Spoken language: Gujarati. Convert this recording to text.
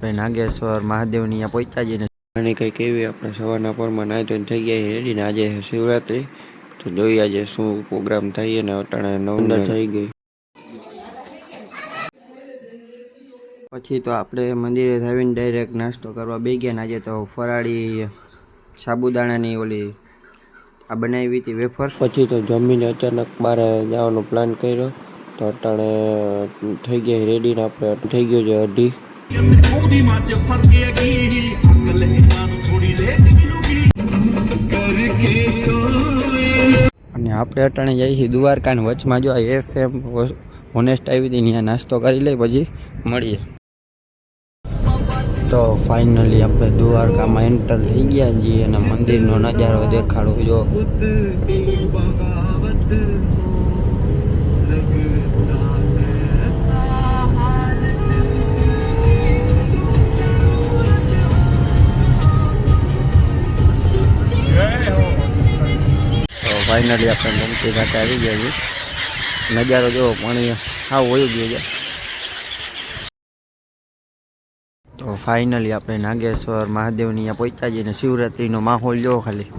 આપણે નાગેશ્વર મહાદેવની અહીંયા પહોંચ્યા જઈને અને કંઈક એવી આપણે સવારના પરમાં નાહી ધોઈને થઈ ગયા રેડી ને આજે શિવરાત્રી તો જોઈએ આજે શું પ્રોગ્રામ થાય ને અટાણે 9 થઈ ગઈ પછી તો આપણે મંદિરે આવીને ડાયરેક્ટ નાસ્તો કરવા બેસી ગયા ને આજે તો ફરાળી સાબુદાણાની ઓલી આ બનાવી હતી વેફર પછી તો જમીને અચાનક બહાર જવાનો પ્લાન કર્યો તો અટાણે થઈ ગયા રેડી ને આપણે થઈ ગયો છે અઢી અને આપણે અટાણે જઈએ છીએ દ્વારકા ને વચમાં જો FM હોનેસ્ટ આવી હતી ત્યાં નાસ્તો કરી લઈ પછી મળીએ તો ફાઇનલી આપણે દ્વારકામાં એન્ટર થઈ ગયા છીએ અને મંદિરનો નજારો દેખાડો જો ફાઇનલી આપણે ગમતી ઘાટે આવી ગયા છીએ નજારો જોવો પાણી હા હોય ગયો છે તો ફાઇનલી આપણે નાગેશ્વર મહાદેવની અહીંયા પહોંચ્યા છીએ ને શિવરાત્રીનો માહોલ જોવો ખાલી